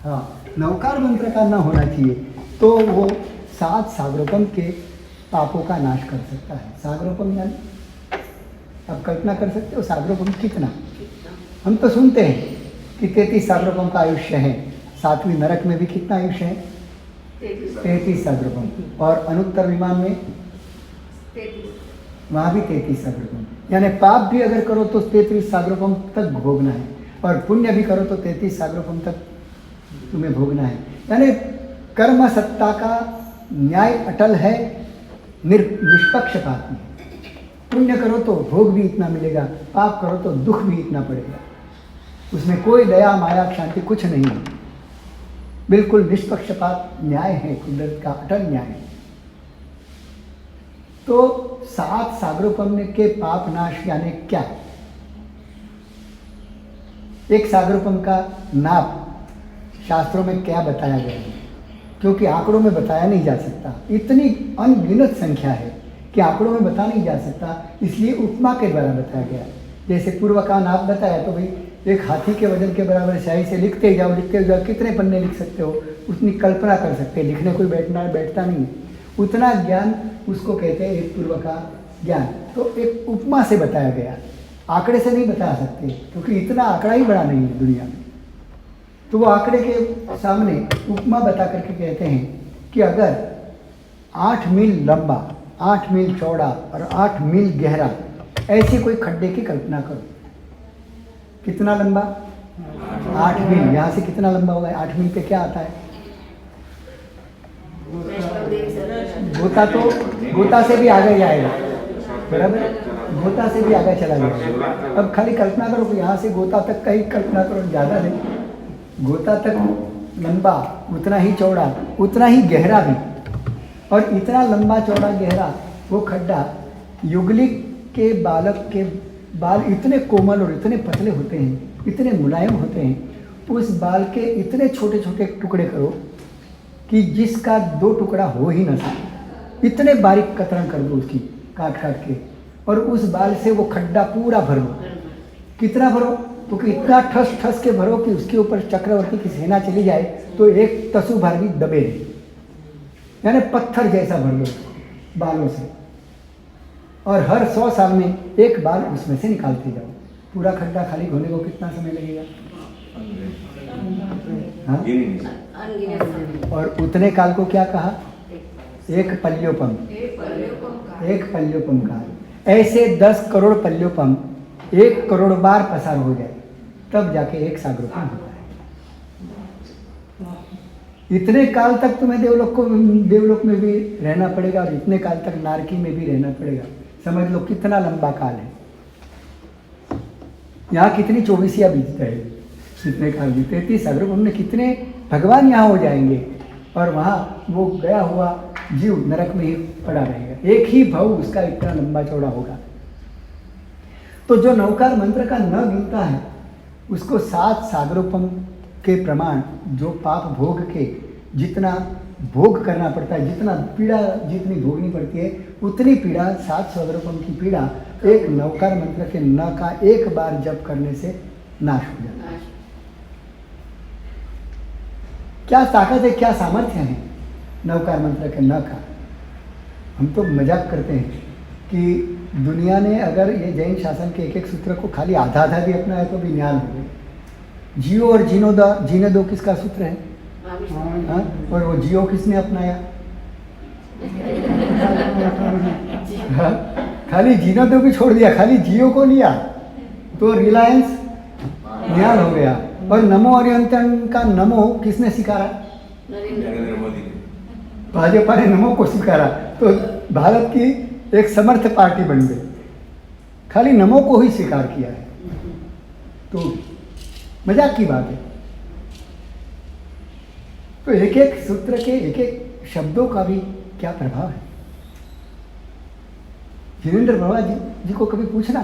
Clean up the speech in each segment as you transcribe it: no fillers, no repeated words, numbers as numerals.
हाँ, नवकार मंत्र का न होना चाहिए तो वो 7 सागरोपम के पापों का नाश कर सकता है। सागरोपम यानी आप कल्पना कर सकते हो सागरोपम कितना? हम तो सुनते हैं कि 33 सागरोपम का आयुष्य है। 7वीं नरक में भी कितना आयुष्य है? 33 सागरोपम। और अनुत्तर विमान में वहाँ भी 33 सागरोपम। यानी पाप भी अगर करो तो 33 सागरोपम तक भोगना है, और पुण्य भी करो तो 33 सागरोपम तक तुम्हें भोगना है। यानी कर्म सत्ता का न्याय अटल है, निष्पक्षपात में। पुण्य करो तो भोग भी इतना मिलेगा, पाप करो तो दुख भी इतना पड़ेगा। उसमें कोई दया माया शांति कुछ नहीं है, बिल्कुल निष्पक्षपात न्याय है, कुदरत का अटल न्याय है। तो 7 सागरोपम के पाप नाश यानी क्या? एक सागरोपम का नाप शास्त्रों में क्या बताया गया है, क्योंकि आंकड़ों में बताया नहीं जा सकता। इतनी अनगिनत संख्या है कि आंकड़ों में बता नहीं जा सकता, इसलिए उपमा के द्वारा बताया गया। जैसे पूर्व का नाप बताया तो भाई एक हाथी के वजन के बराबर स्याही से लिखते जाओ, कितने पन्ने लिख सकते हो, उतनी कल्पना कर सकते हैं। लिखने कोई बैठता नहीं है, उतना ज्ञान उसको कहते हैं एक पूर्व का ज्ञान। तो एक उपमा से बताया गया, आंकड़े से नहीं बता सकते, क्योंकि इतना आंकड़ा ही बड़ा नहीं है दुनिया में। तो वो आंकड़े के सामने उपमा बता करके कहते हैं कि अगर 8 मील लंबा, 8 मील चौड़ा और 8 मील गहरा ऐसे कोई खड्डे की कल्पना करो। कितना लंबा? 8 मील। यहाँ से कितना लंबा होगा? 8 मील पे क्या आता है? गोता से भी आगे जाएगा, बराबर, गोता से भी आगे चला जाएगा। अब खाली कल्पना करो कि यहाँ से गोता तक का ही कल्पना करो, ज़्यादा नहीं, गोता तक लंबा, उतना ही चौड़ा, उतना ही गहरा भी। और इतना लंबा चौड़ा गहरा वो खड्डा, युगलिक के बालक के बाल इतने कोमल और इतने पतले होते हैं, इतने मुलायम होते हैं, उस बाल के इतने छोटे छोटे टुकड़े करो कि जिसका 2 टुकड़ा हो ही न सके। इतने बारीक कतरन कर दो उसकी, काट काट के, और उस बाल से वो खड्डा पूरा भर लो। कितना भरो? तो इतना ठस ठस के भरो कि उसके ऊपर चक्रवर्ती की सेना चली जाए तो एक तसु भर भी दबे नहीं, यानी पत्थर जैसा भर लो बालों से। और हर 100 साल में एक बाल उसमें से निकालते जाओ। पूरा खड्डा खाली होने को कितना समय लगेगा? हाँ? और उतने काल को क्या कहा? एक पल्योपम। एक पल्योपम कहा। ऐसे 10 करोड़ पल्योपम 1 करोड़ बार पसार हो जाए तब जाके एक सागरोपम होता है। इतने काल तक तुम्हें देवलोक में भी रहना पड़ेगा, और इतने काल तक नारकी में भी रहना पड़ेगा। समझ लो कितना लंबा काल है। यहाँ कितनी 24 बीतता है, कितने काल भी 33 सागरोपम में कितने भगवान यहाँ हो जाएंगे, और वहाँ वो गया हुआ जीव नरक में ही पड़ा रहेगा। एक ही भव उसका इतना लंबा चौड़ा होगा। तो जो नवकार मंत्र का न गिनता है उसको 7 सागरोपम के प्रमाण, जो पाप भोग के जितना भोग करना पड़ता है, जितना पीड़ा जितनी भोगनी पड़ती है, उतनी पीड़ा 7 सागरोपम की पीड़ा एक नवकार मंत्र के न का एक बार जप करने से नाश हो जाता है। क्या ताकत है, क्या सामर्थ्य है नवकार मंत्र के न का। हम तो मजाक करते हैं कि दुनिया ने अगर ये जैन शासन के एक सूत्र को खाली आधा भी अपनाया तो भी न्याय हो गए। जियो और जीने दो किसका सूत्र है? हाँ? और वो जियो किसने अपनाया? हाँ? खाली जीने दो भी छोड़ दिया, खाली जियो को लिया तो रिलायंस न्याय हो गया। और नमो अरिहंतन का नमो किसने सिखाया? नरेंद्र मोदी। भाजपा ने नमो को स्वीकारा तो भारत की एक समर्थ पार्टी बन गई, खाली नमो को ही स्वीकार किया है। तो मजाक की बात है। तो एक एक सूत्र के एक एक शब्दों का भी क्या प्रभाव है। जिनेंद्र बाबा जी को कभी पूछना,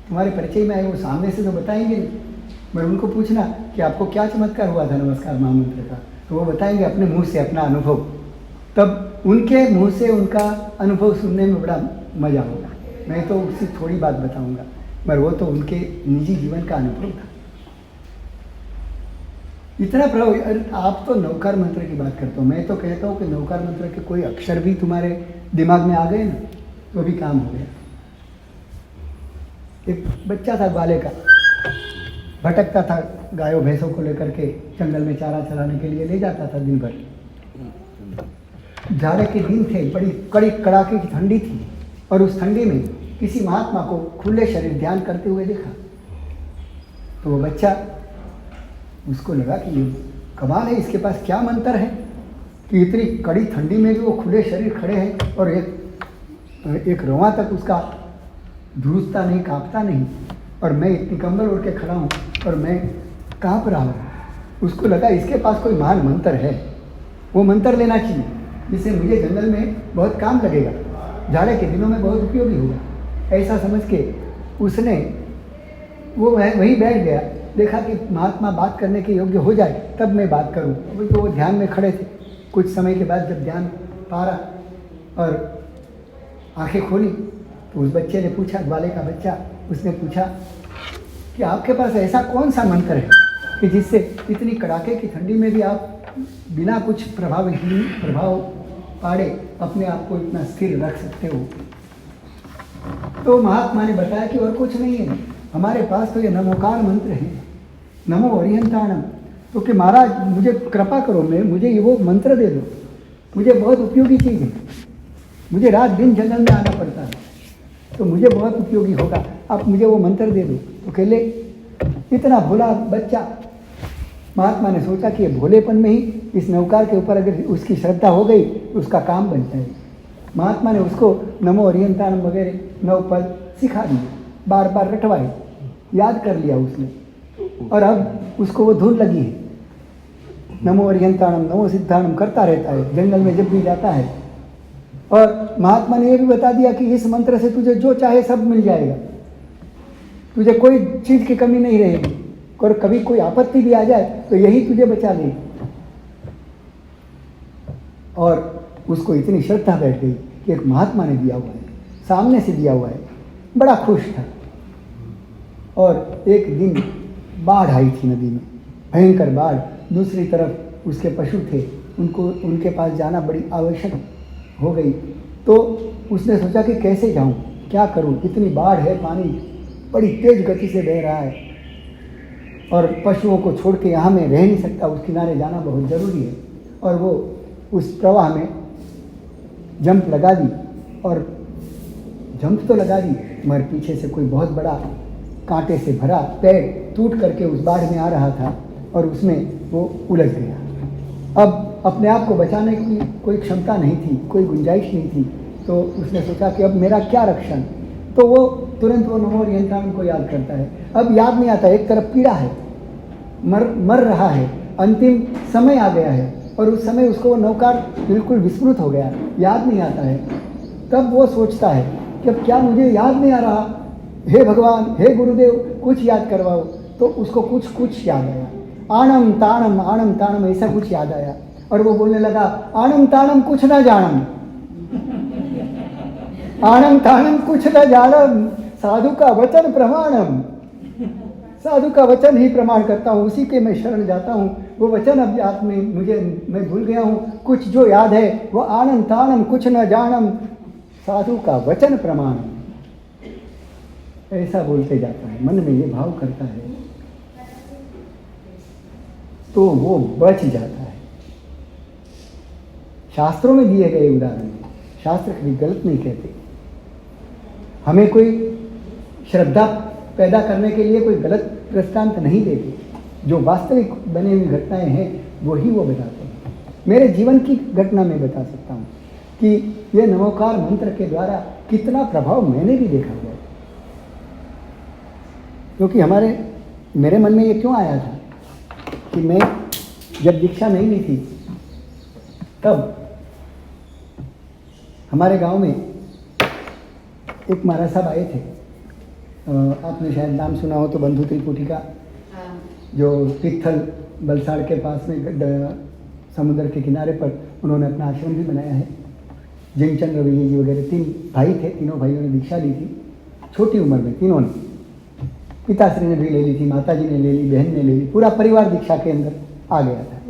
तुम्हारे परिचय में आए, वो सामने से तो बताएंगे नहीं, मगर उनको पूछना कि आपको क्या चमत्कार हुआ था नमस्कार महामंत्र का, तो वो बताएंगे अपने मुंह से अपना अनुभव। तब उनके मुंह से उनका अनुभव सुनने में बड़ा मजा होगा। मैं तो उससे थोड़ी बात बताऊंगा, मगर वो तो उनके निजी जीवन का अनुभव था। इतना प्रभाव। अरे आप तो नवकार मंत्र की बात करते हो, मैं तो कहता हूँ कि नवकार मंत्र के कोई अक्षर भी तुम्हारे दिमाग में आ गए ना तो भी काम हो गया। एक बच्चा था ग्वाले का, भटकता था, गायों भैंसों को लेकर के जंगल में चारा चराने के लिए ले जाता था दिन भर। जाड़े के दिन थे, बड़ी कड़ी कड़ाके की ठंडी थी और उस ठंडी में किसी महात्मा को खुले शरीर ध्यान करते हुए देखा। तो वो बच्चा, उसको लगा कि ये कमाल है, इसके पास क्या मंत्र है कि इतनी कड़ी ठंडी में भी वो खुले शरीर खड़े हैं और एक रोआ तक उसका ध्रुजता नहीं, कांपता नहीं, और मैं इतनी कंबल ओढ़ के खड़ा हूँ और मैं कांप रहा हूँ। उसको लगा इसके पास कोई महान मंत्र है, वो मंत्र लेना चाहिए जिससे मुझे जंगल में बहुत काम लगेगा, जाड़े के दिनों में बहुत उपयोगी होगा। ऐसा समझ के उसने वो वहीं बैठ गया। देखा कि महात्मा बात करने के योग्य हो जाए तब मैं बात करूं। अभी तो वो ध्यान में खड़े थे। कुछ समय के बाद जब ध्यान पारा और आंखें खोली तो उस बच्चे ने पूछा, ग्वाले का बच्चा, उसने पूछा कि आपके पास ऐसा कौन सा मंत्र है कि जिससे इतनी कड़ाके की ठंडी में भी आप बिना कुछ प्रभाव पाड़े अपने आप को इतना स्थिर रख सकते हो। तो महात्मा ने बताया कि और कुछ नहीं है, हमारे पास तो ये नमोकार मंत्र है, नमो ओरियंताणम। तो कि महाराज मुझे कृपा करो, मुझे ये वो मंत्र दे दो, मुझे बहुत उपयोगी चीज़ है, मुझे रात दिन जंगल में आना पड़ता है तो मुझे बहुत उपयोगी होगा, आप मुझे वो मंत्र दे दो। तो कहले इतना भोला बच्चा, महात्मा ने सोचा कि ये भोलेपन में ही इस नवकार के ऊपर अगर उसकी श्रद्धा हो गई तो उसका काम बन जाएगा। महात्मा ने उसको नमो ओरियंताणम वगैरह 9 पद सिखा दिए, बार बार रटवाए, याद कर लिया उसने, और अब उसको वो धुन लगी है। नमो ओरियंताणम नमो सिद्धाणम करता रहता है जंगल में जब भी जाता है। और महात्मा ने ये भी बता दिया कि इस मंत्र से तुझे जो चाहे सब मिल जाएगा, तुझे कोई चीज़ की कमी नहीं रहेगी, और कभी कोई आपत्ति भी आ जाए तो यही तुझे बचा लेगी। और उसको इतनी श्रद्धा बैठ गई कि एक महात्मा ने दिया हुआ है, सामने से दिया हुआ है, बड़ा खुश था। और एक दिन बाढ़ आई थी नदी में, भयंकर बाढ़, दूसरी तरफ उसके पशु थे, उनके पास जाना बड़ी आवश्यक हो गई। तो उसने सोचा कि कैसे जाऊं, क्या करूं, इतनी बाढ़ है, पानी बड़ी तेज गति से बह रहा है और पशुओं को छोड़ के यहाँ मैं रह नहीं सकता, उस किनारे जाना बहुत ज़रूरी है। और वो उस प्रवाह में जंप लगा दी, और जंप तो लगा दी मगर पीछे से कोई बहुत बड़ा कांटे से भरा पैर टूट करके उस बाढ़ में आ रहा था और उसमें वो उलझ गया। अब अपने आप को बचाने की कोई क्षमता नहीं थी, कोई गुंजाइश नहीं थी। तो उसने सोचा कि अब मेरा क्या रक्षण, तो वो तुरंत वो नमो ओरियंताणम को याद करता है। अब याद नहीं आता, एक तरफ पीड़ा है, मर रहा है, अंतिम समय आ गया है और उस समय उसको वो नवकार बिल्कुल विस्मृत हो गया, याद नहीं आता है। तब वो सोचता है कि अब क्या मुझे याद नहीं आ रहा, हे भगवान, हे गुरुदेव, कुछ याद करवाओ। तो उसको कुछ याद आया, आणम ताणम ऐसा कुछ याद आया और वो बोलने लगा, आणम ताणम कुछ ना जानम, आणम ताणम कुछ न जानम, साधु का वचन प्रमाणम। साधु का वचन ही प्रमाण करता हूँ, उसी के मैं शरण जाता हूँ। वो वचन अब याद में मैं भूल गया हूँ, कुछ जो याद है वो आनंद ताणम कुछ न जानम, साधु का वचन प्रमाणम। ऐसा बोलते जाता है, मन में ये भाव करता है तो वो बच जाता है। शास्त्रों में दिए गए उदाहरण, शास्त्र कभी गलत नहीं कहते। हमें कोई श्रद्धा पैदा करने के लिए कोई गलत दृष्टांत नहीं देते, जो वास्तविक बनी हुई घटनाएं हैं वही वो बताते हैं। मेरे जीवन की घटना में बता सकता हूँ कि ये नमोकार मंत्र के द्वारा कितना प्रभाव मैंने भी देखा हुआ है। क्योंकि मेरे मन में ये क्यों आया था कि मैं जब दीक्षा नहीं ली थी तब हमारे गांव में एक महाराज साहब आए थे, आपने शायद नाम सुना हो तो, बंधु त्रिपुटी का, जो तिथल बलसाड़ के पास में समुद्र के किनारे पर उन्होंने अपना आश्रम भी बनाया है। जिमचंद रवैया जी वगैरह 3 भाई थे, तीनों भाइयों ने दीक्षा ली थी छोटी उम्र में, तीनों ने। पिताश्री ने भी ले ली थी, माताजी ने ले ली, बहन ने ले ली, पूरा परिवार दीक्षा के अंदर आ गया था।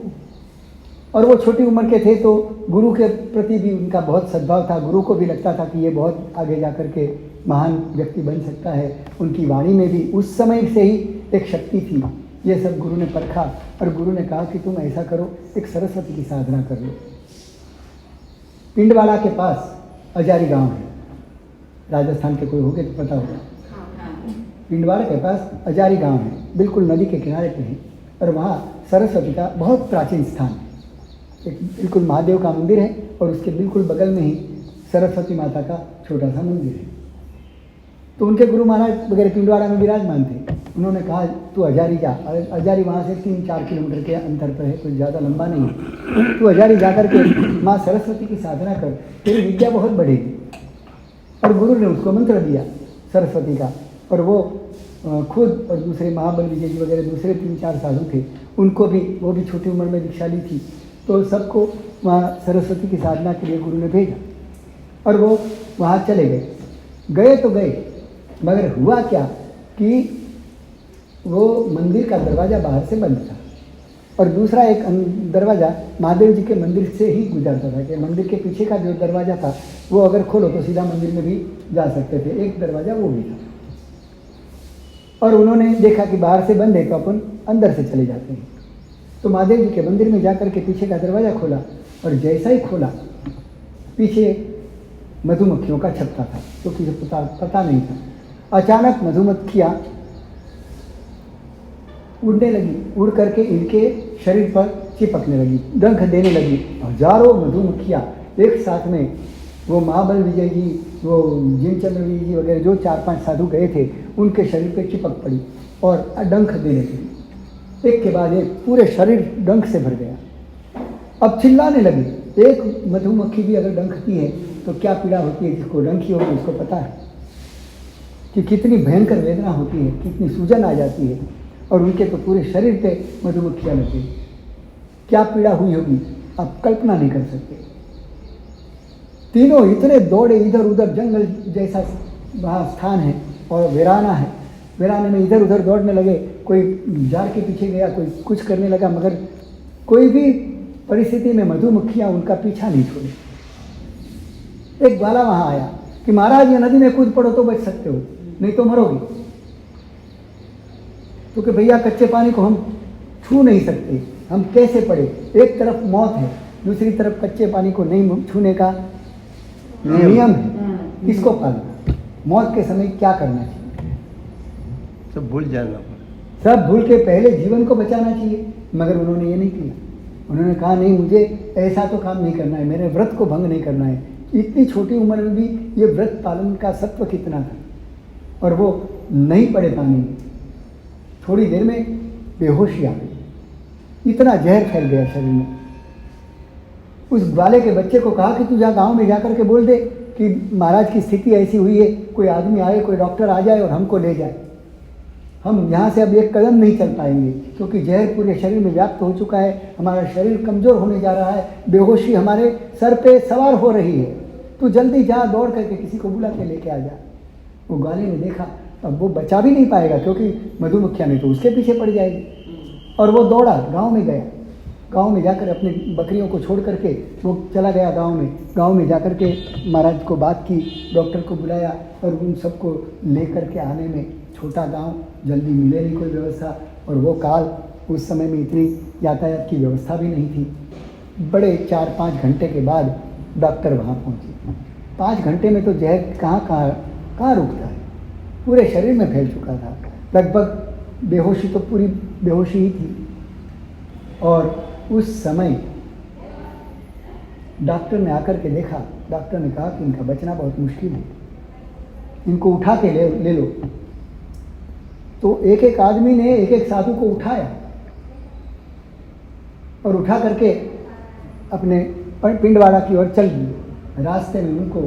और वो छोटी उम्र के थे तो गुरु के प्रति भी उनका बहुत सद्भाव था। गुरु को भी लगता था कि ये बहुत आगे जा कर के महान व्यक्ति बन सकता है। उनकी वाणी में भी उस समय से ही एक शक्ति थी। ये सब गुरु ने परखा और गुरु ने कहा कि तुम ऐसा करो, एक सरस्वती की साधना कर लो। पिंडवाड़ा के पास अजारी गांव है, राजस्थान के कोई होगे तो पता होगा। पिंडवाड़ा के पास अजारी गांव है, बिल्कुल नदी के किनारे पे है। और वहाँ सरस्वती का बहुत प्राचीन स्थान है। एक बिल्कुल महादेव का मंदिर है और उसके बिल्कुल बगल में ही सरस्वती माता का छोटा सा मंदिर है। तो उनके गुरु महाराज वगैरह पिंडवाड़ा में विराजमान थे। उन्होंने कहा तू अजारी जा। अजारी वहाँ से 3-4 किलोमीटर के अंतर पर है, कुछ ज़्यादा लंबा नहीं है। तू अजारी जा कर के माँ सरस्वती की साधना कर, तेरी विद्या बहुत बढ़ेगी। और गुरु ने उसको मंत्र दिया सरस्वती का। और वो खुद और दूसरे महाबल विजय जी वगैरह दूसरे 3-4 साधु थे, उनको भी, वो भी छोटी उम्र में दीक्षा ली थी। तो सबको वहाँ सरस्वती की साधना के लिए गुरु ने भेजा और वो वहाँ चले गए। गए तो गए, मगर हुआ क्या कि वो मंदिर का दरवाज़ा बाहर से बंद था और दूसरा एक दरवाज़ा महादेव जी के मंदिर से ही गुजरता था कि मंदिर के पीछे का जो दरवाज़ा था वो अगर खोलो तो सीधा मंदिर में भी जा सकते थे। एक दरवाज़ा वो भी था। और उन्होंने देखा कि बाहर से बंद है तो अपन अंदर से चले जाते हैं। तो महादेव जी के मंदिर में जाकर के पीछे का दरवाज़ा खोला और जैसा ही खोला पीछे मधुमक्खियों का छत्ता था, तो किसी पता नहीं था। अचानक मधुमक्खियाँ उड़ने लगी, उड़ करके इनके शरीर पर चिपकने लगी, डंक देने लगी। हजारों मधुमक्खियाँ एक साथ में, वो महाबल विजय जी, वो जिनचंद्र विजय जी वगैरह जो 4-5 साधु गए थे, उनके शरीर पर चिपक पड़ी और डंक देने लगी। एक के बाद एक पूरे शरीर डंक से भर गया। अब चिल्लाने लगी। एक मधुमक्खी भी अगर डंकती है तो क्या पीड़ा होती है, जिसको डंकी होगी उसको पता है कि कितनी भयंकर वेदना होती है, कितनी सूजन आ जाती है। और उनके तो पूरे शरीर पे मधुमक्खियाँ लगी, क्या पीड़ा हुई होगी आप कल्पना नहीं कर सकते। तीनों इतने दौड़े इधर उधर, जंगल जैसा वहाँ स्थान है और वीराना है, वीराने में इधर उधर दौड़ने लगे। कोई झाड़ के पीछे गया, कोई कुछ करने लगा, मगर कोई भी परिस्थिति में मधुमक्खियाँ उनका पीछा नहीं छोड़े। एक ग्वाला वहाँ आया कि महाराज ये नदी में कूद पड़ो तो बच सकते हो, नहीं तो मरोगे। तो कि भैया कच्चे पानी को हम छू नहीं सकते, हम कैसे पड़े। एक तरफ मौत है, दूसरी तरफ कच्चे पानी को नहीं छूने का नियम है, इसको पालना। मौत के समय क्या करना चाहिए, सब भूल जाना, सब भूल के पहले जीवन को बचाना चाहिए। मगर उन्होंने ये नहीं किया। उन्होंने कहा नहीं, मुझे ऐसा तो काम नहीं करना है, मेरे व्रत को भंग नहीं करना है। इतनी छोटी उम्र में भी ये व्रत पालन का सत्व कितना था। और वो नहीं पड़े पानी में, थोड़ी देर में बेहोशी आ गई, इतना जहर फैल गया शरीर में। उस ग्वाले के बच्चे को कहा कि तू जा गांव में जाकर के बोल दे कि महाराज की स्थिति ऐसी हुई है, कोई आदमी आए, कोई डॉक्टर आ जाए और हमको ले जाए। हम यहाँ से अब एक कदम नहीं चल पाएंगे क्योंकि जहर पूरे शरीर में व्याप्त हो चुका है, हमारा शरीर कमज़ोर होने जा रहा है, बेहोशी हमारे सर पे सवार हो रही है। तू जल्दी जा, दौड़ करके किसी को बुला के लेके आ जा। वो ग्वाले ने देखा, अब वो बचा भी नहीं पाएगा क्योंकि मधुमक्खियाँ नहीं तो उसके पीछे पड़ जाएगी। और वो दौड़ा, गाँव में गया। गांव में जाकर अपनी बकरियों को छोड़ करके वो चला गया गांव में। गांव में जाकर के महाराज को बात की, डॉक्टर को बुलाया और उन सबको लेकर के आने में, छोटा गांव, जल्दी मिले नहीं कोई व्यवस्था। और वो काल, उस समय में इतनी यातायात की व्यवस्था भी नहीं थी। बड़े 4-5 घंटे के बाद डॉक्टर वहाँ पहुँचे। 5 घंटे में तो जहर कहाँ रुकता है, पूरे शरीर में फैल चुका था। लगभग बेहोशी तो पूरी बेहोशी ही थी। और उस समय डॉक्टर ने आकर के देखा। डॉक्टर ने कहा कि इनका बचना बहुत मुश्किल है, इनको उठा के ले लो। तो एक एक आदमी ने एक एक साधु को उठाया और उठा करके अपने पिंडवाड़ा की ओर चल दिए। रास्ते में उनको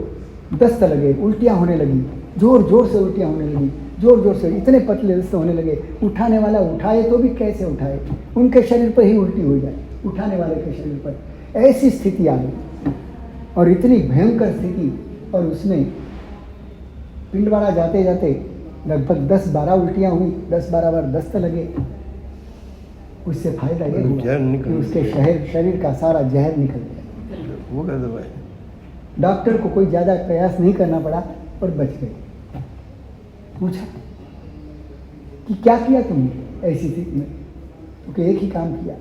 दस्त लगे, उल्टियाँ होने लगी, जोर जोर से उल्टियाँ होने लगी, जोर जोर से, इतने पतले दस्त होने लगे। उठाने वाला उठाए तो भी कैसे उठाए, उनके शरीर पर ही उल्टी हो जाए, उठाने वाले के शरीर पर। ऐसी स्थिति आ गई और इतनी भयंकर स्थिति। और उसमें पिंडवाड़ा जाते जाते लगभग 10-12 उल्टियाँ हुई, 10-12 बार दस्त लगे। उससे फायदा ये हुआ जहर निकल कि उसके शरीर का सारा जहर निकल गया। होगा दवाई। डॉक्टर को कोई ज़्यादा प्रयास नहीं करना पड़ा और बच गए। पूछा कि क्या किया तुमने ऐसी स्थिति में, क्योंकि एक ही काम किया।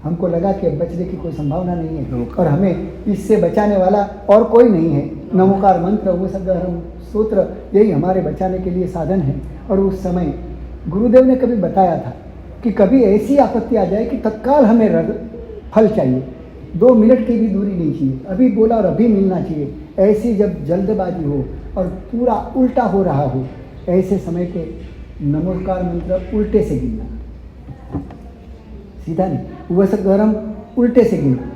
हमको लगा कि अब बचने की कोई संभावना नहीं है और हमें इससे बचाने वाला और कोई नहीं है। नमोकार मंत्र, वो सब सूत्र, यही हमारे बचाने के लिए साधन है। और उस समय गुरुदेव ने कभी बताया था कि कभी ऐसी आपत्ति आ जाए कि तत्काल हमें फल चाहिए, 2 मिनट की भी दूरी नहीं चाहिए, अभी बोला और अभी मिलना चाहिए। ऐसी जब जल्दबाजी हो और पूरा उल्टा हो रहा हो, ऐसे समय के नमोकार मंत्र उल्टे से गिनना, सीधा नहीं। वह सब गरम उल्टे से गिनना,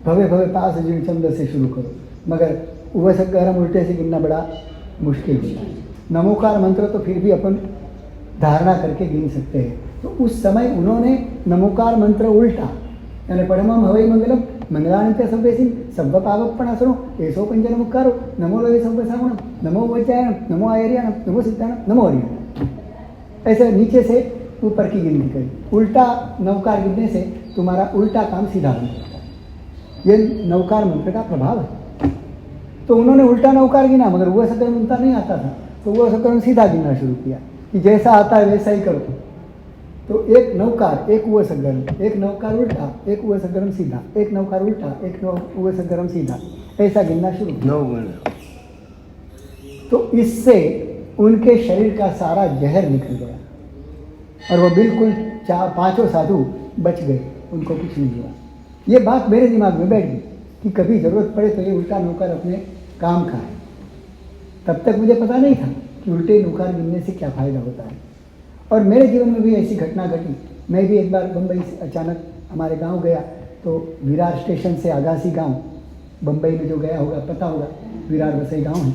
भवे भवे पास जिन चंद्र से शुरू करो, मगर वह सब गरम उल्टे से गिनना बड़ा मुश्किल होता है। नमोकार मंत्र तो फिर भी अपन धारणा करके गिन सकते हैं। तो उस समय उन्होंने नमोकार मंत्र उल्टा, यानी परमम हवै मंगलम मंगलान्ते सर्वेसिन सर्व पावपणासनो एसो पंचनमुक्कारो नमो लोके सर्वसावणम नमो वैचायनम नमो आयर्याणम नमो सिद्धाणम नमो हरियाणम, ऐसे नीचे से ऊपर की गिनती करी। उल्टा नवकार गिनने से तुम्हारा उल्टा काम सीधा हो जाता है। ये नवकार मंत्र का प्रभाव है। तो उन्होंने उल्टा नवकार गिना, मगर वह सकर्म उल्टा नहीं आता था, तो वह सकर्म सीधा गिनना शुरू किया कि जैसा आता है वैसा ही करो। तो एक नवकार, एक वह सकर्म, एक नवकार उल्टा, एक वह सकर्म सीधा, एक नवकार उल्टा, एक वह सकर्म सीधा, ऐसा गिनना शुरू किया। 9 महीने। तो इससे उनके शरीर का सारा जहर निकल गया और वो बिल्कुल 4-5 साधु बच गए, उनको कुछ नहीं हुआ। ये बात मेरे दिमाग में बैठ गई कि कभी ज़रूरत पड़े तो ये उल्टा नौकर अपने काम का है। तब तक मुझे पता नहीं था कि उल्टे नौकर गिनने से क्या फ़ायदा होता है। और मेरे जीवन में भी ऐसी घटना घटी। मैं भी एक बार बम्बई से अचानक हमारे गांव गया, तो विरार स्टेशन से अगासी गांव, बम्बई में जो गया होगा पता होगा, विरार वसई गांव है।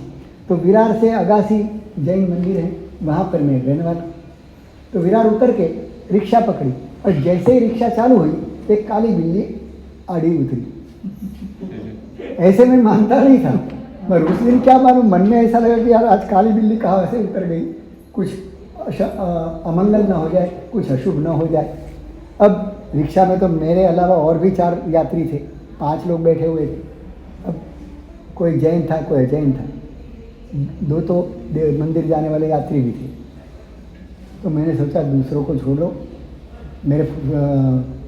तो विरार से अगासी जैन मंदिर है, वहाँ पर मैं रहने वाला। तो विरार उतर के रिक्शा पकड़ी और जैसे ही रिक्शा चालू हुई, एक काली बिल्ली आड़ी उतरी। ऐसे मैं मानता नहीं था, मगर उस दिन क्या मालूम, मन में ऐसा लगा कि यार आज काली बिल्ली कहाँ से उतर गई, कुछ अमंगल ना हो जाए, कुछ अशुभ ना हो जाए। अब रिक्शा में तो मेरे अलावा और भी 4 यात्री थे, 5 लोग बैठे हुए थे। अब कोई जैन था, कोई अजैन था, 2 तो मंदिर जाने वाले यात्री भी थे। तो मैंने सोचा दूसरों को छोड़ो, मेरे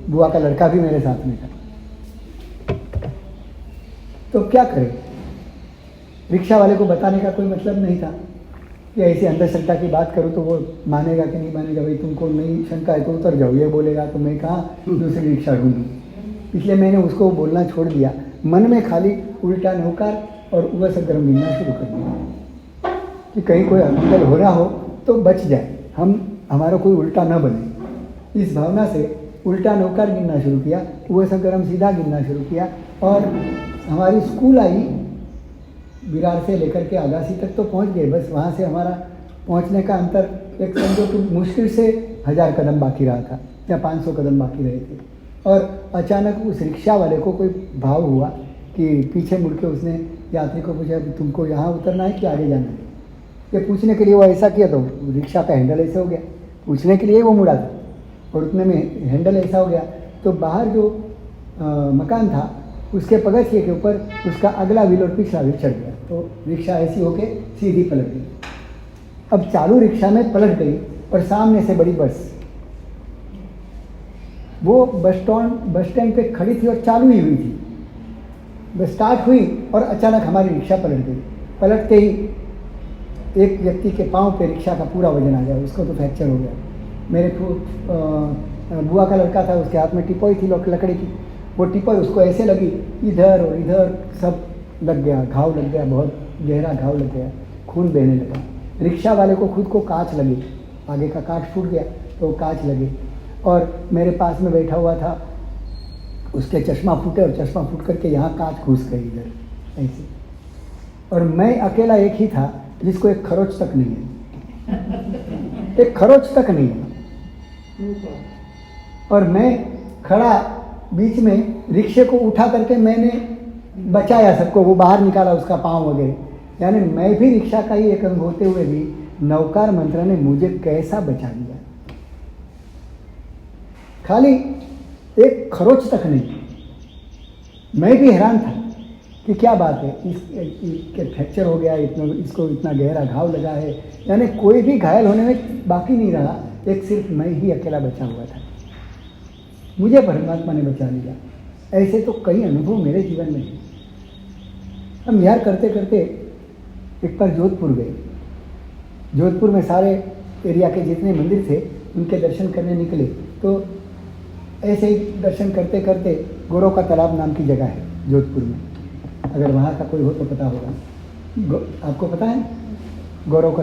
बुआ का लड़का भी मेरे साथ में था, तो क्या करें। रिक्शा वाले को बताने का कोई मतलब नहीं था कि ऐसी अंधश्रद्धा की बात करूँ तो वो मानेगा कि नहीं मानेगा, भाई तुमको नहीं शंका है तो उतर जाओ, ये बोलेगा तो मैं कहाँ दूसरी रिक्शा ढूंढूँ। इसलिए मैंने उसको बोलना छोड़ दिया, मन में खाली उल्टा नौकार और वह सब गर्म गिनना शुरू कर दिया कि कहीं कोई अमंगल हो रहा हो तो बच जाए, हमारा कोई उल्टा न बने। इस भावना से उल्टा नौकार गिनना शुरू किया, वह सब गर्म सीधा गिनना शुरू किया। और हमारी स्कूल आई, विरार से लेकर के अगासी तक तो पहुंच गए, बस वहाँ से हमारा पहुँचने का अंतर एक समझो कि मुश्किल से 1000 कदम बाकी रहा था या 500 कदम बाकी रहे थे। और अचानक उस रिक्शा वाले को कोई भाव हुआ कि पीछे मुड़ के उसने यात्री को पूछा कि तुमको यहाँ उतरना है कि आगे जाना है। ये पूछने के लिए वो ऐसा किया तो रिक्शा का हैंडल ऐसे हो गया, पूछने के लिए वो मुड़ा था और उतने में हैंडल ऐसा हो गया। तो बाहर जो मकान था उसके पगथिए के ऊपर उसका अगला व्हील और पिछला व्हील चढ़ गया, तो रिक्शा ऐसी होके सीधी पलट गई। अब चालू रिक्शा में पलट गई और सामने से बड़ी बस, वो बस स्टैंड पे खड़ी थी और चालू ही हुई थी। बस स्टार्ट हुई और अचानक हमारी रिक्शा पलट गई। पलटते ही एक व्यक्ति के पाँव पे रिक्शा का पूरा वजन आ गया, उसको तो फ्रैक्चर हो गया। मेरे बुआ का लड़का था, उसके हाथ में टिपोई थी लकड़ी की, वो टिपोई उसको ऐसे लगी, इधर और इधर सब लग गया, घाव लग गया, बहुत गहरा घाव लग गया, खून बहने लगा। रिक्शा वाले को खुद को कांच लगी, आगे का कांच फूट गया तो कांच लगे। और मेरे पास में बैठा हुआ था, उसके चश्मा फूटे और चश्मा फूट करके यहाँ कांच घुस गई इधर ऐसे। और मैं अकेला एक ही था जिसको एक खरोच तक नहीं है, एक खरोच तक नहीं है। और मैं खड़ा बीच में, रिक्शे को उठा करके मैंने बचाया सबको, वो बाहर निकाला उसका पाँव वगैरह। यानी मैं भी रिक्शा का ही एक अंग होते हुए भी नवकार मंत्र ने मुझे कैसा बचा दिया, खाली एक खरोच तक नहीं। मैं भी हैरान था कि क्या बात है, इसके फ्रैक्चर हो गया, इसको इतना गहरा घाव लगा है, यानी कोई भी घायल होने में बाकी नहीं रहा, एक सिर्फ मैं ही अकेला बचा हुआ था। मुझे परमात्मा ने बचा लिया। ऐसे तो कई अनुभव मेरे जीवन में हैं। हम यार करते करते एक बार जोधपुर गए। जोधपुर में सारे एरिया के जितने मंदिर थे उनके दर्शन करने निकले, तो ऐसे ही दर्शन करते करते गौरव का तालाब नाम की जगह है जोधपुर में, अगर वहाँ का कोई हो तो पता होगा। आपको पता है गौरव का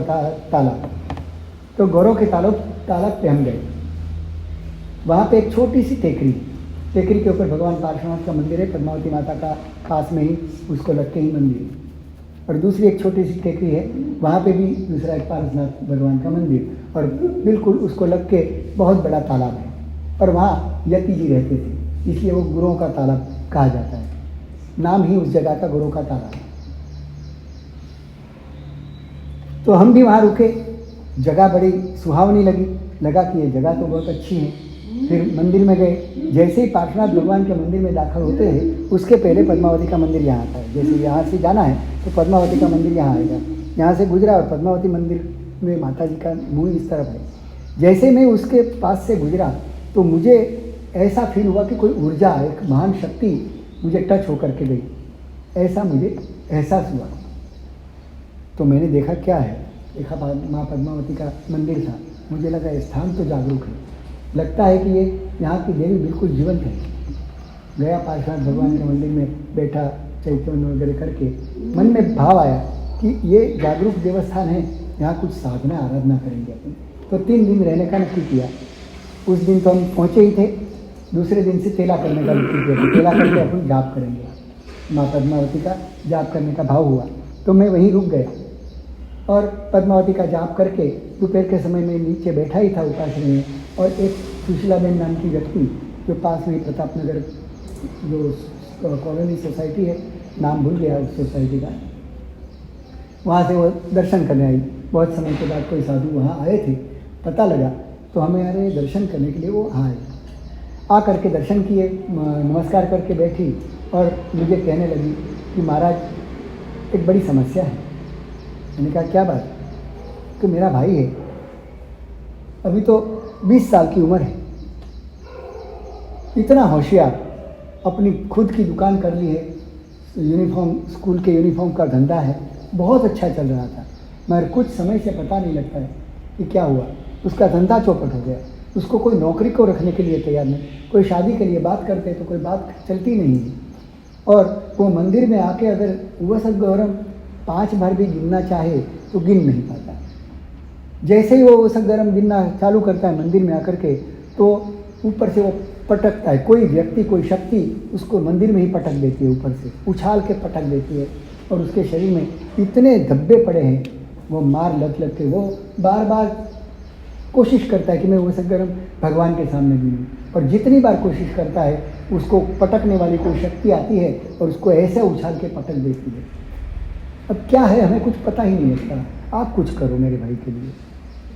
तालाब? तो गौरव के तालाब पे हम गए। वहाँ पे एक छोटी सी टेकरी के ऊपर भगवान पार्श्वनाथ का मंदिर है, पद्मावती माता का पास में ही उसको लग के ही मंदिर है, और दूसरी एक छोटी सी टेकरी है, वहाँ पे भी दूसरा एक पार्श्वनाथ भगवान का मंदिर, और बिल्कुल उसको लग के बहुत बड़ा तालाब है, और वहाँ यति जी रहते थे, इसलिए वो गुरुओं का तालाब कहा जाता है। नाम ही उस जगह का गुरुओं का तालाब है। तो हम भी वहाँ रुके, जगह बड़ी सुहावनी लगा कि ये जगह तो बहुत अच्छी है। फिर मंदिर में गए। जैसे ही पार्श्वनाथ भगवान के मंदिर में दाखिल होते हैं उसके पहले पद्मावती का मंदिर यहाँ आता है। जैसे यहाँ से जाना है तो पद्मावती का मंदिर यहाँ आएगा, यहाँ से गुजरा और पद्मावती मंदिर में माता जी का मुँह इस तरफ है। जैसे मैं उसके पास से गुजरा तो मुझे ऐसा फील हुआ कि कोई ऊर्जा, एक महान शक्ति मुझे टच होकर के गई, ऐसा मुझे एहसास हुआ। तो मैंने देखा क्या है, देखा माँ पद्मावती का मंदिर था। मुझे लगा स्थान तो जागरूक है, लगता है कि ये यहाँ की देवी बिल्कुल जीवंत है। गया पार्श्वनाथ भगवान के मंदिर में बैठा, चैतन्य वगैरह करके मन में भाव आया कि ये जागरूक देवस्थान है, यहाँ कुछ साधना आराधना करेंगे अपन। तो 3 दिन रहने का नक्की किया। उस दिन तो हम पहुँचे ही थे, दूसरे दिन से तेला करने का नक्की किया, तेला करके अपन जाप करेंगे। माँ पद्मावती का जाप करने का भाव हुआ तो मैं वहीं रुक गया और पद्मावती का जाप करके दोपहर के समय में नीचे बैठा ही था उपासना में, और एक सुशीलाबेन नाम की व्यक्ति जो पास में ही प्रताप नगर जो कॉलोनी सोसाइटी है, नाम भूल गया उस सोसाइटी का, वहाँ से वो दर्शन करने आई। बहुत समय के बाद कोई साधु वहाँ आए थे, पता लगा तो हमें अरे दर्शन करने के लिए वो आए। आ करके दर्शन किए, नमस्कार करके बैठी और मुझे कहने लगी कि महाराज एक बड़ी समस्या है। मैंने कहा क्या बात? कि मेरा भाई है, अभी तो 20 साल की उम्र है, इतना होशियार, अपनी खुद की दुकान कर ली है, यूनिफॉर्म, स्कूल के यूनिफॉर्म का धंधा है, बहुत अच्छा चल रहा था, मगर कुछ समय से पता नहीं लगता है कि क्या हुआ, उसका धंधा चौपट हो गया। उसको कोई नौकरी को रखने के लिए तैयार नहीं, कोई शादी के लिए बात करते तो कोई बात चलती नहीं है, और वो मंदिर में आके अगर वह सब गौरव 5 बार भी गिनना चाहे तो गिन नहीं पाता। जैसे ही वो सब गरम गिनना चालू करता है मंदिर में आकर के, तो ऊपर से वो पटकता है, कोई व्यक्ति, कोई शक्ति उसको मंदिर में ही पटक देती है, ऊपर से उछाल के पटक देती है, और उसके शरीर में इतने धब्बे पड़े हैं, वो मार लग के वो बार बार कोशिश करता है कि मैं वो सब गरम भगवान के सामने गिनूँ, और जितनी बार कोशिश करता है उसको पटकने वाली कोई शक्ति आती है और उसको ऐसे उछाल के पटक देती है। अब क्या है हमें कुछ पता ही नहीं लगता। आप कुछ करो मेरे भाई के लिए।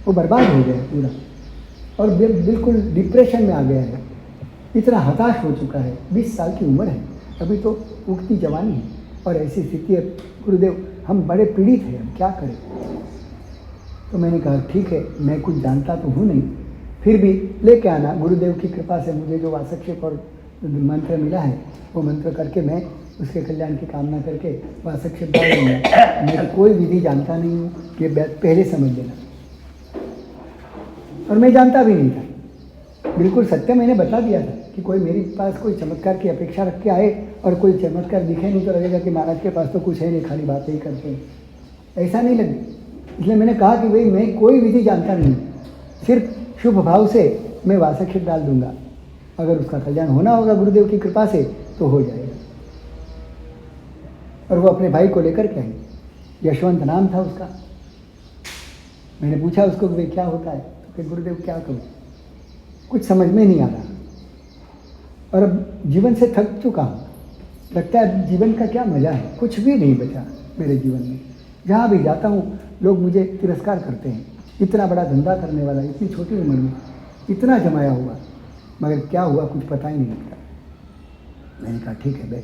वो बर्बाद हो गया पूरा, और बिल्कुल डिप्रेशन में आ गया है, इतना हताश हो चुका है। 20 साल की उम्र है, अभी तो उगती जवानी है, और ऐसी स्थिति है। गुरुदेव हम बड़े पीड़ित हैं, हम क्या करें? तो मैंने कहा ठीक है, मैं कुछ जानता तो हूँ नहीं, फिर भी लेके आना। गुरुदेव की कृपा से मुझे जो वासक्षेप और मंत्र मिला है वो मंत्र करके मैं उसके कल्याण की कामना करके वासक्षेप डाल दूँगा। मैं कोई विधि जानता नहीं हूँ, ये पहले समझ लेना। और मैं जानता भी नहीं था, बिल्कुल सत्य मैंने बता दिया था कि कोई मेरे पास कोई चमत्कार की अपेक्षा रख के आए और कोई चमत्कार दिखे नहीं तो लगेगा कि महाराज के पास तो कुछ है नहीं, खाली बातें ही करते हैं, ऐसा नहीं लगे। इसलिए मैंने कहा कि भाई मैं कोई विधि जानता नहीं, सिर्फ शुभ भाव से मैं वासक्षेप डाल दूंगा, अगर उसका कल्याण होना होगा गुरुदेव की कृपा से तो हो जाएगा। और वो अपने भाई को लेकर के आई, यशवंत नाम था उसका। मैंने पूछा उसको कि भाई क्या होता है, तो फिर गुरुदेव क्या करूँ, कुछ समझ में नहीं आ रहा, और अब जीवन से थक चुका हूँ, लगता है जीवन का क्या मज़ा है, कुछ भी नहीं बचा मेरे जीवन में। जहाँ भी जाता हूँ लोग मुझे तिरस्कार करते हैं, इतना बड़ा धंधा करने वाला, इतनी छोटी उम्र में इतना जमाया हुआ, मगर क्या हुआ कुछ पता ही नहीं लगता। मैंने कहा ठीक है भाई।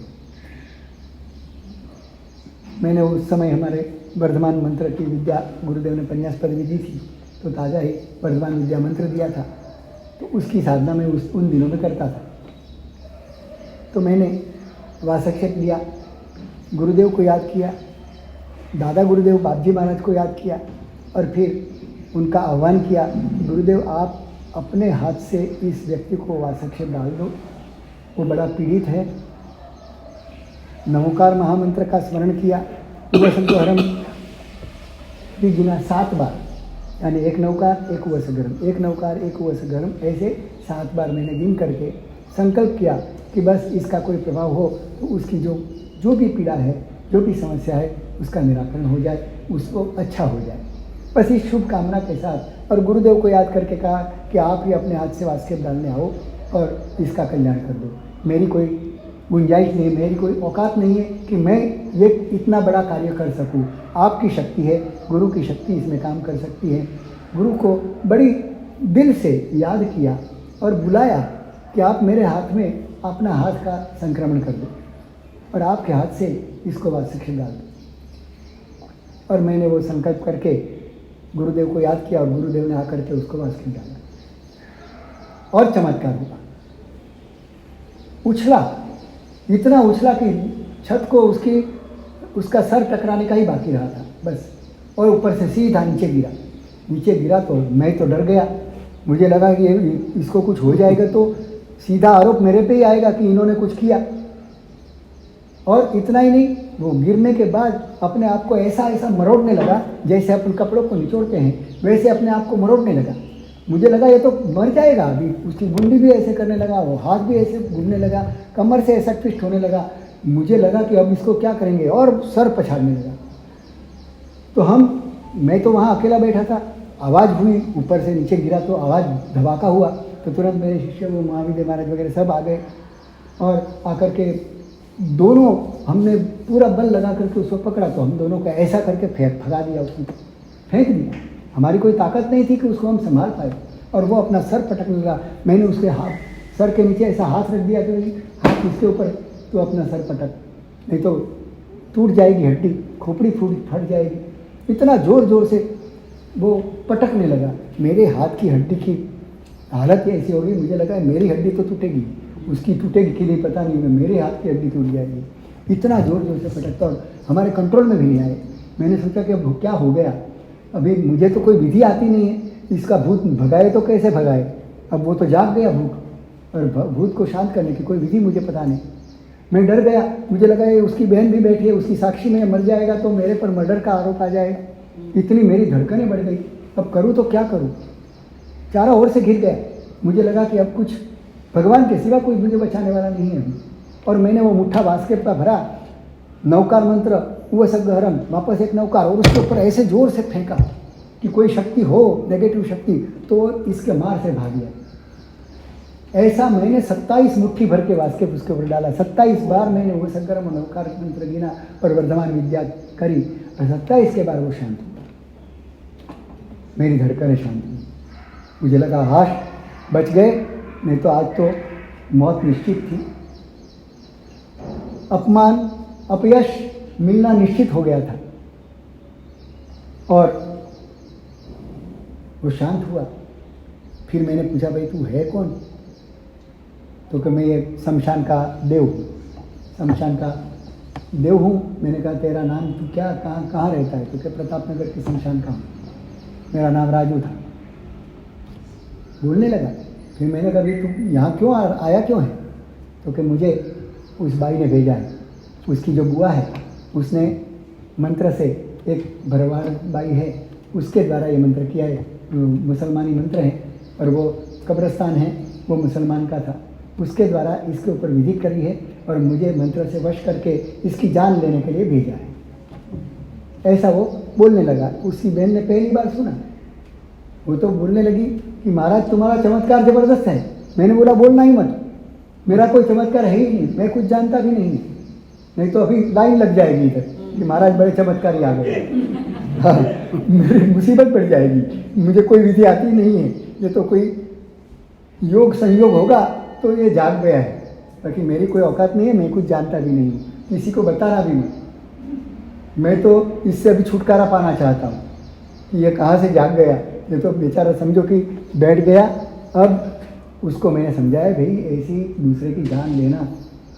मैंने उस समय हमारे वर्धमान मंत्र की विद्या गुरुदेव ने पन्यास पदवी दी थी, तो ताज़ा ही वर्धमान विद्या मंत्र दिया था, तो उसकी साधना मैं उन दिनों में करता था। तो मैंने वासक्षेप लिया, गुरुदेव को याद किया, दादा गुरुदेव बापजी महाराज को याद किया और फिर उनका आह्वान किया कि गुरुदेव आप अपने हाथ से इस व्यक्ति को वासक्षेप डाल दो, वो बड़ा पीड़ित है। नवकार महामंत्र का स्मरण किया, उपसंहरण भी गिना 7 बार, यानी 1 नवकार 1 उपसंहरण, 1 नवकार 1 उपसंहरण, ऐसे 7 बार मैंने गिन करके संकल्प किया कि बस इसका कोई प्रभाव हो तो उसकी जो भी पीड़ा है, जो भी समस्या है, उसका निराकरण हो जाए, उसको अच्छा हो जाए। बस इस शुभ कामना के साथ और गुरुदेव को याद करके कहा कि आप ही अपने हाथ से वासक्षेप डालने आओ और इसका कल्याण कर दो। मेरी कोई गुंजाइश नहीं, मेरी कोई औकात नहीं है कि मैं ये इतना बड़ा कार्य कर सकूं। आपकी शक्ति है, गुरु की शक्ति इसमें काम कर सकती है। गुरु को बड़ी दिल से याद किया और बुलाया कि आप मेरे हाथ में अपना हाथ का संक्रमण कर दो और आपके हाथ से इसको वासक्षेप डाल दो। और मैंने वो संकल्प करके गुरुदेव को याद किया और गुरुदेव ने आकर के उसको वासक्षेप डाला और चमत्कार हुआ। उछला, इतना उछला कि छत को उसका सर टकराने का ही बाकी रहा था बस, और ऊपर से सीधा नीचे गिरा। नीचे गिरा तो मैं तो डर गया, मुझे लगा कि इसको कुछ हो जाएगा तो सीधा आरोप मेरे पे ही आएगा कि इन्होंने कुछ किया। और इतना ही नहीं, वो गिरने के बाद अपने आप को ऐसा मरोड़ने लगा, जैसे अपन कपड़ों को निचोड़ते हैं वैसे अपने आप को मरोड़ने लगा। मुझे लगा ये तो मर जाएगा अभी। उसकी गुंडी भी ऐसे करने लगा, वो हाथ भी ऐसे घूमने लगा, कमर से ऐसा ट्विस्ट होने लगा। मुझे लगा कि अब इसको क्या करेंगे, और सर पछाड़ने लगा। तो मैं तो वहाँ अकेला बैठा था, आवाज़ हुई, ऊपर से नीचे गिरा तो आवाज़ धमाका हुआ, तो तुरंत मेरे शिष्य वो महावीर महाराज वगैरह सब आ गए और आकर के दोनों हमने पूरा बल लगा करके उसको पकड़ा, तो हम दोनों को ऐसा करके भगा दिया, उसको फेंक दिया। हमारी कोई ताकत नहीं थी कि उसको हम संभाल पाए, और वो अपना सर पटकने लगा। मैंने उसके सर के नीचे ऐसा हाथ रख दिया कि हाथ इसके ऊपर, तो अपना सर पटक, नहीं तो टूट जाएगी हड्डी, खोपड़ी फट जाएगी। इतना ज़ोर ज़ोर से वो पटकने लगा। मेरे हाथ की हड्डी की हालत ऐसी हो गई, मुझे लगा मेरी हड्डी तो टूटेगी, उसकी टूटेगी कि नहीं पता नहीं, मेरे हाथ की हड्डी टूट जाएगी। इतना ज़ोर ज़ोर से पटकता और हमारे कंट्रोल में भी नहीं आए। मैंने सोचा कि अब क्या हो गया, अभी मुझे तो कोई विधि आती नहीं है, इसका भूत भगाए तो कैसे भगाए। अब वो तो जाग गया भूत, और भूत को शांत करने की कोई विधि मुझे पता नहीं। मैं डर गया, मुझे लगा ये उसकी बहन भी बैठी है, उसकी साक्षी में मर जाएगा तो मेरे पर मर्डर का आरोप आ जाएगा। इतनी मेरी धड़कनें बढ़ गई, अब करूँ तो क्या करूँ। चारों ओर से घिर गया। मुझे लगा कि अब कुछ भगवान के सिवा कोई मुझे बचाने वाला नहीं है। और मैंने वो मुट्ठा वासक्षेप का भरा, नवकार मंत्र वो संहरण, वापस 1 नवकार, और उसके ऊपर ऐसे जोर से फेंका कि कोई शक्ति हो, नेगेटिव शक्ति, तो इसके मार से भाग गया। ऐसा मैंने 27 मुट्ठी भर के वासक्षेप उसके ऊपर डाला। 27 बार मैंने वो संकरम नवकार मंत्र गिना और वर्धमान विद्या करी, और 27 के बाद वो शांत हुआ। मेरी धड़कनें शांत हुई। मुझे लगा हाश बच गए, नहीं तो आज तो मौत निश्चित थी। अपमान अपयश मिलना निश्चित हो गया था। और वो शांत हुआ। फिर मैंने पूछा भाई तू है कौन, तो कि मैं ये शमशान का देव हूँ, शमशान का देव हूँ। मैंने कहा तेरा नाम, तू क्या कहाँ रहता है, तो क्या प्रतापनगर के शमशान का हूँ, मेरा नाम राजू था। बोलने लगा। फिर मैंने कहा भाई तू यहाँ क्यों आया क्यों है, तो कि मुझे उस बाई ने भेजा है, उसकी जो बुआ है उसने मंत्र से, एक भरवाड़ बाई है उसके द्वारा ये मंत्र किया है, मुसलमानी मंत्र है, और वो कब्रस्तान है वो मुसलमान का था, उसके द्वारा इसके ऊपर विधि करी है और मुझे मंत्र से वश करके इसकी जान लेने के लिए भेजा है। ऐसा वो बोलने लगा। उसकी बहन ने पहली बार सुना, वो तो बोलने लगी कि महाराज तुम्हारा चमत्कार ज़बरदस्त है। मैंने बोला बोलना ही मत, मेरा कोई चमत्कार है ही नहीं, मैं कुछ जानता भी नहीं तो अभी लाइन लग जाएगी इधर कि महाराज बड़े चमत्कारी आ गए। हाँ, मेरी मुसीबत पड़ जाएगी, मुझे कोई विधि आती नहीं है, ये तो कोई योग संयोग होगा तो ये जाग गया है, बाकी मेरी कोई औकात नहीं है, मैं कुछ जानता भी नहीं हूँ, किसी को बताना भी नहीं। मैं तो इससे अभी छुटकारा पाना चाहता हूँ कि ये कहाँ से जाग गया। ये तो बेचारा समझो कि बैठ गया। अब उसको मैंने समझाया, भाई ऐसी दूसरे की जान लेना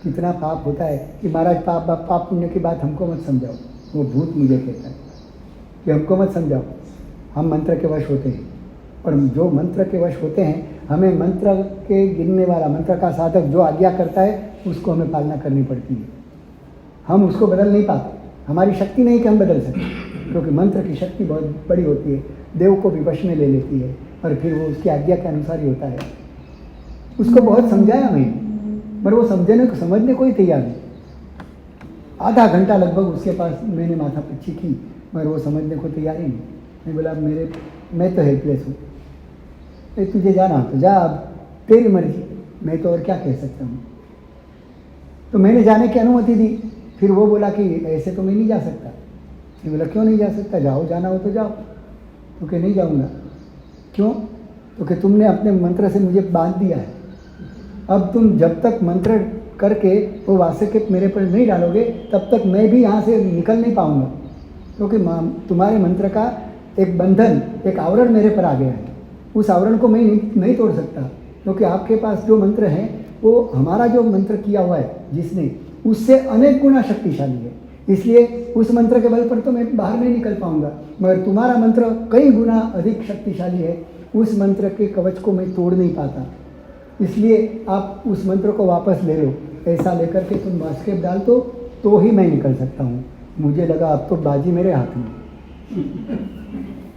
कितना पाप होता है कि महाराज पाप पुण्य की बात हमको मत समझाओ। वो भूत मुझे कहता है कि हमको मत समझाओ, हम मंत्र के वश होते हैं, और जो मंत्र के वश होते हैं हमें मंत्र के गिनने वाला, मंत्र का साधक जो आज्ञा करता है उसको हमें पालना करनी पड़ती है। हम उसको बदल नहीं पाते, हमारी शक्ति नहीं कि हम बदल सकें, क्योंकि मंत्र की शक्ति बहुत बड़ी होती है, देव को भी वश में ले लेती है और फिर वो उसकी आज्ञा के अनुसार ही होता है। उसको बहुत समझाया मैंने, पर वो समझने को ही तैयार नहीं। आधा घंटा लगभग उसके पास मैंने माथा पच्ची की, मगर वो समझने को तैयार ही नहीं। मैं बोला मैं तो हेल्पलेस हूँ, तुझे जाना तो जा, अब तेरी मर्जी, मैं तो और क्या कह सकता हूँ। तो मैंने जाने की अनुमति दी। फिर वो बोला कि ऐसे तो मैं नहीं जा सकता। मैं बोला क्यों नहीं जा सकता, जाओ, जाना हो तो जाओ। तो कि नहीं जाऊँगा। क्यों? तो कि तुमने अपने मंत्र से मुझे बांध दिया है, अब तुम जब तक मंत्र करके वो वासुकी मेरे पर नहीं डालोगे तब तक मैं भी यहाँ से निकल नहीं पाऊँगा, क्योंकि तुम्हारे मंत्र का एक बंधन, एक आवरण मेरे पर आ गया है। उस आवरण को मैं नहीं तोड़ सकता, क्योंकि आपके पास जो मंत्र है वो हमारा जो मंत्र किया हुआ है जिसने, उससे अनेक गुना शक्तिशाली है। इसलिए उस मंत्र के बल पर तो मैं बाहर नहीं निकल पाऊंगा, मगर तुम्हारा मंत्र कई गुना अधिक शक्तिशाली है, उस मंत्र के कवच को मैं तोड़ नहीं पाता। इसलिए आप उस मंत्र को वापस ले लो, ऐसा लेकर के तुम बास्केट डाल दो तो ही मैं निकल सकता हूँ। मुझे लगा अब तो बाजी मेरे हाथ में,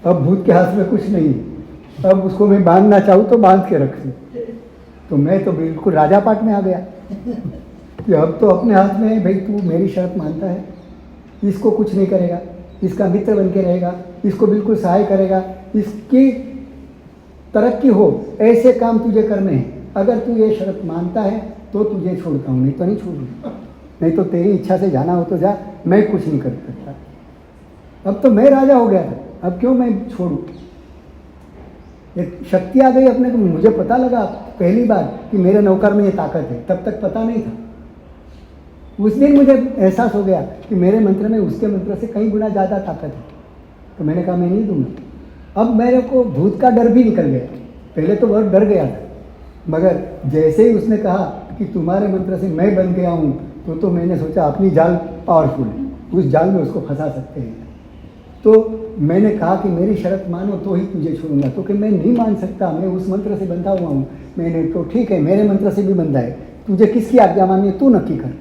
अब भूत के हाथ में कुछ नहीं है, अब उसको मैं बांधना चाहूँ तो बांध के रख दूँ। तो मैं तो बिल्कुल राजा पाट में आ गया कि अब तो अपने हाथ में है, भाई तू मेरी शर्त मानता है, इसको कुछ नहीं करेगा, इसका मित्र बन के रहेगा, इसको बिल्कुल सहाय करेगा, इसकी तरक्की हो, ऐसे काम तुझे करने हैं। अगर तू ये शर्त मानता है तो तुझे छोड़ता हूँ, नहीं तो नहीं छोड़ूंगा। नहीं तो तेरी इच्छा से जाना हो तो जा, मैं कुछ नहीं कर सकता। अब तो मैं राजा हो गया था, अब क्यों मैं छोड़ूँ। एक शक्ति आ गई अपने को। मुझे पता लगा पहली बार कि मेरे नौकर में ये ताकत है, तब तक पता नहीं था। उस दिन मुझे एहसास हो गया कि मेरे मंत्र में उसके मंत्र से कई गुना ज़्यादा ताकत है। तो मैंने कहा मैं नहीं दूंगा। अब मेरे को भूत का डर भी निकल गया। पहले तो बहुत डर गया था, मगर जैसे ही उसने कहा कि तुम्हारे मंत्र से मैं बन गया हूँ, तो मैंने सोचा अपनी जाल पावरफुल है, उस जाल में उसको फंसा सकते हैं। तो मैंने कहा कि मेरी शर्त मानो तो ही तुझे छोड़ूंगा, तो कि मैं नहीं मान सकता, मैं उस मंत्र से बंधा हुआ हूँ। मैंने तो ठीक है, मेरे मंत्र से भी बंधा है, तुझे किसकी आज्ञा माननी है तू नक्की कर।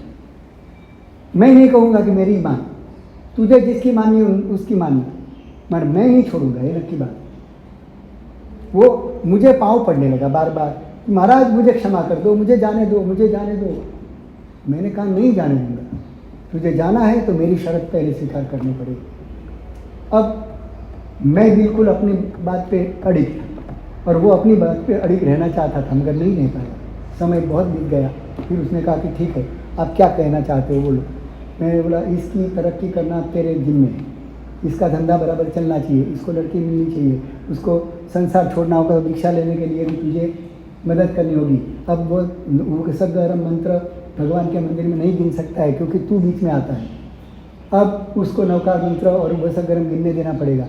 मैं नहीं कहूँगा कि मेरी मान, तुझे जिसकी माननी है उसकी माननी, मगर मैं नहीं छोड़ूंगा, ये नक्की बात। वो मुझे पाँव पड़ने लगा बार बार, महाराज मुझे क्षमा कर दो, मुझे जाने दो, मुझे जाने दो। मैंने कहा नहीं जाने दूंगा, तुझे जाना है तो मेरी शर्त पहले स्वीकार करनी पड़ेगी। अब मैं बिल्कुल अपनी बात पे अड़िग था, और वो अपनी बात पे अड़िग रहना चाहता था, मगर नहीं रह पाया। समय बहुत बीत गया। फिर उसने कहा कि ठीक है, आप क्या कहना चाहते हो बोलो। मैंने बोला इसकी तरक्की करना तेरे जिम्मे है, इसका धंधा बराबर चलना चाहिए, इसको लड़की मिलनी चाहिए, उसको संसार छोड़ना होगा, भिक्षा लेने के लिए भी तुझे मदद करनी होगी। अब वो सदगरम मंत्र भगवान के मंदिर में नहीं गिन सकता है, क्योंकि तू बीच में आता है। अब उसको नवकार मंत्र और वसगरम गिनने देना पड़ेगा,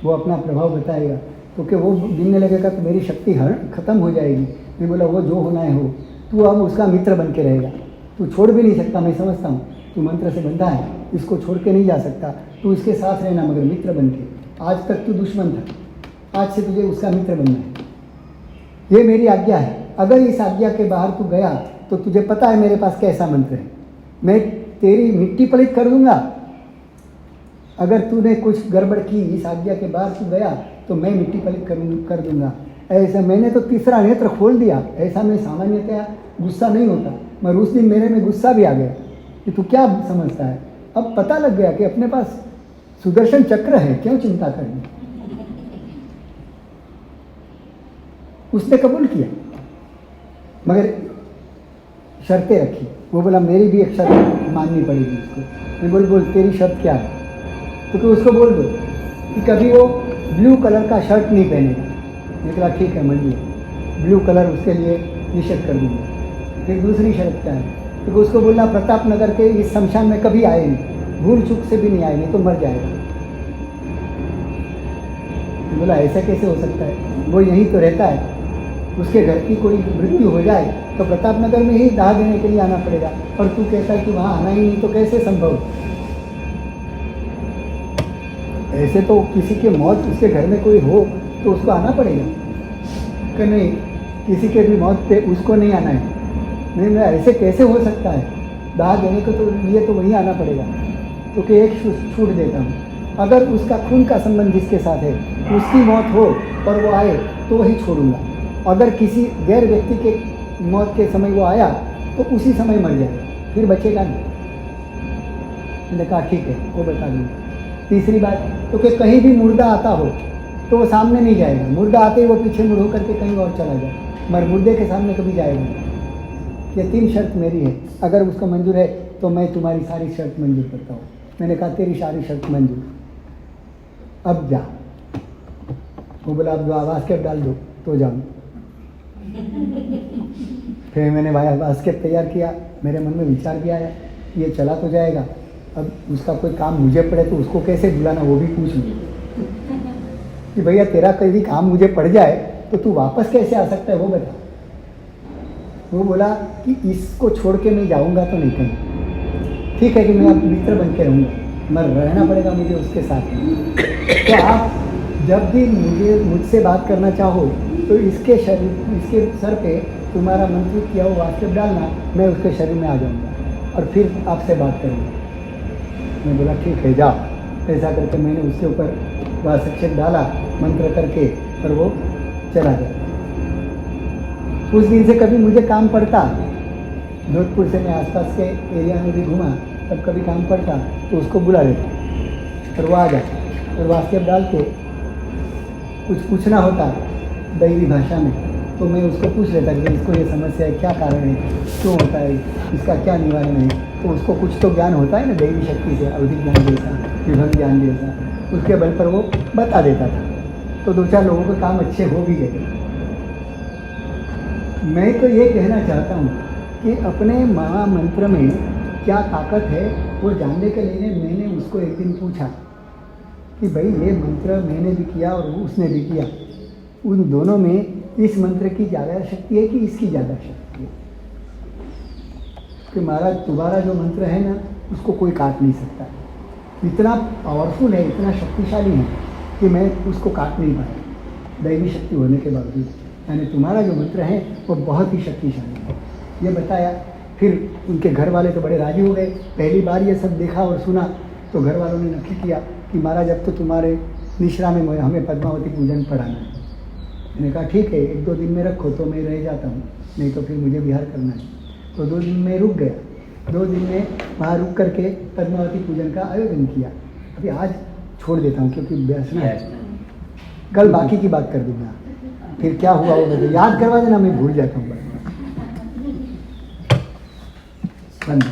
वो अपना प्रभाव बताएगा, क्योंकि वो गिनने लगेगा तो मेरी शक्ति खत्म हो जाएगी। मैं बोला वो जो होना है हो, तू अब उसका मित्र बन के रहेगा, तू छोड़ भी नहीं सकता। मैं समझता हूँ तू मंत्र से बंधा है, इसको छोड़ के नहीं जा सकता, तू इसके साथ रहना, मगर मित्र बन के। आज तक तू दुश्मन था, आज से तुझे उसका मित्र बनना है, ये मेरी आज्ञा है। अगर इस आज्ञा के बाहर तू गया तो तुझे पता है मेरे पास कैसा मंत्र है, मैं तेरी मिट्टी पलित कर दूंगा। अगर तूने कुछ गड़बड़ की, इस आज्ञा के बाहर तू गया तो मैं मिट्टी पलित कर दूंगा। ऐसा मैंने तो तीसरा नेत्र खोल दिया। ऐसा मैं सामान्यतया गुस्सा नहीं होता, मगर उस दिन मेरे में गुस्सा भी आ गया कि तू क्या समझता है। अब पता लग गया कि अपने पास सुदर्शन चक्र है, क्यों चिंता करनी। उसने कबूल किया, मगर शर्तें रखी। वो बोला मेरी भी एक शर्त माननी पड़ेगी उसको। मैं बोल तेरी शर्त क्या है। तो कि उसको बोल दो कि कभी वो ब्लू कलर का शर्ट नहीं पहनेगा। मैं बोला ठीक है मान लिया। ब्लू कलर उसके लिए निषेध कर दूंगा। फिर दूसरी शर्त क्या है, तो उसको बोलना प्रताप नगर के इस शमशान में कभी आए नहीं, भूल चूक से भी नहीं आए, नहीं तो मर जाएगा। तो बोला ऐसा कैसे हो सकता है, वो यहीं तो रहता है, उसके घर की कोई मृत्यु हो जाए तो प्रताप नगर में ही दाह देने के लिए आना पड़ेगा, और तू कहता है कि वहाँ आना ही नहीं, तो कैसे संभव। ऐसे तो किसी के मौत उसके घर में कोई हो तो उसको आना पड़ेगा कि नहीं, किसी के भी मौत पे उसको नहीं आना है। नहीं मैं ऐसे कैसे हो सकता है, दाह देने को तो लिए तो वहीं आना पड़ेगा। तो कि एक छूट देता हूँ, अगर उसका खून का संबंध जिसके साथ है उसकी मौत हो और वो आए तो वही छोड़ूंगा, अगर किसी गैर व्यक्ति के मौत के समय वो आया तो उसी समय मर जाएगा, फिर बचेगा नहीं। मैंने कहा ठीक है, वो बता दूँगा। तीसरी बात, तो कि कहीं भी मुर्दा आता हो तो वो सामने नहीं जाएगा, मुर्दा आते ही वो पीछे मुड़ होकर के कहीं और चला जाए, मगर मुर्दे के सामने कभी जाएगा नहीं। ये 3 शर्त मेरी है, अगर उसको मंजूर है तो मैं तुम्हारी सारी शर्त मंजूर करता हूँ। मैंने कहा तेरी सारी शर्त मंजूर, अब जा। वो बोला अब बास्केट डाल दो तो जाऊँ। फिर मैंने बास्केट तैयार किया, मेरे मन में विचार भी आया ये चला तो जाएगा, अब उसका कोई काम मुझे पड़े तो उसको कैसे बुलाना, वो भी पूछ लूँ कि भैया तेरा कभी काम मुझे पड़ जाए तो तू वापस कैसे आ सकता है, वो बता। वो बोला कि इसको छोड़ के मैं जाऊँगा तो नहीं कहीं, ठीक है कि मैं अब मित्र बन के रहूँगा, मगर रहना पड़ेगा मुझे उसके साथ। तो आप जब भी मुझसे बात करना चाहो तो इसके सर पे तुम्हारा मंत्रित किया हुआ वास्केट डालना, मैं उसके शरीर में आ जाऊँगा और फिर आपसे बात करूँगा। मैं बोला ठीक है जाओ। ऐसा करके मैंने उसके ऊपर वास्केट डाला मंत्र करके और वो चला गया। उस दिन से कभी मुझे काम पड़ता, जोधपुर से मैं आसपास के एरिया में भी घूमा, तब कभी काम पड़ता तो उसको बुला लेता और वो आ जाता और वास्केट डाल के कुछ पूछना होता दैवी भाषा में तो मैं उसको पूछ लेता कि इसको ये समस्या है, क्या कारण है, क्यों होता है, इसका क्या निवारण है। तो उसको कुछ तो ज्ञान होता है ना दैवी शक्ति से, अवधि ज्ञान जैसा, विभव ज्ञान जैसा, उसके बल पर वो बता देता था। तो 2-4 लोगों के काम अच्छे हो भी गए। मैं तो ये कहना चाहता हूँ कि अपने महामंत्र में क्या ताकत है वो जानने के लिए मैंने उसको एक दिन पूछा कि भाई ये मंत्र मैंने भी किया और उसने भी किया, उन दोनों में इस मंत्र की ज़्यादा शक्ति है कि इसकी ज़्यादा शक्ति है। कि महाराज तुम्हारा जो मंत्र है ना उसको कोई काट नहीं सकता, इतना पावरफुल है, इतना शक्तिशाली है कि मैं उसको काट नहीं पाया दैवी शक्ति होने के बावजूद। यानी तुम्हारा जो मंत्र है वो बहुत ही शक्तिशाली है, ये बताया। फिर उनके घर वाले तो बड़े राजी हो गए, पहली बार ये सब देखा और सुना तो घर वालों ने नक्की किया कि महाराज अब तो तुम्हारे निश्रा में हमें पद्मावती पूजन पढ़ाना है। मैंने कहा ठीक है, 1-2 दिन में रखो तो मैं रह जाता हूँ, नहीं तो फिर मुझे बिहार करना है। तो 2 दिन में रुक गया, 2 दिन में वहाँ रुक करके पद्मावती पूजन का आयोजन किया। अभी आज छोड़ देता हूँ क्योंकि बैठना है, कल बाकी की बात कर दूँगा। फिर क्या हुआ वो मुझे याद करवा देना, मैं भूल जाता हूँ। बंद।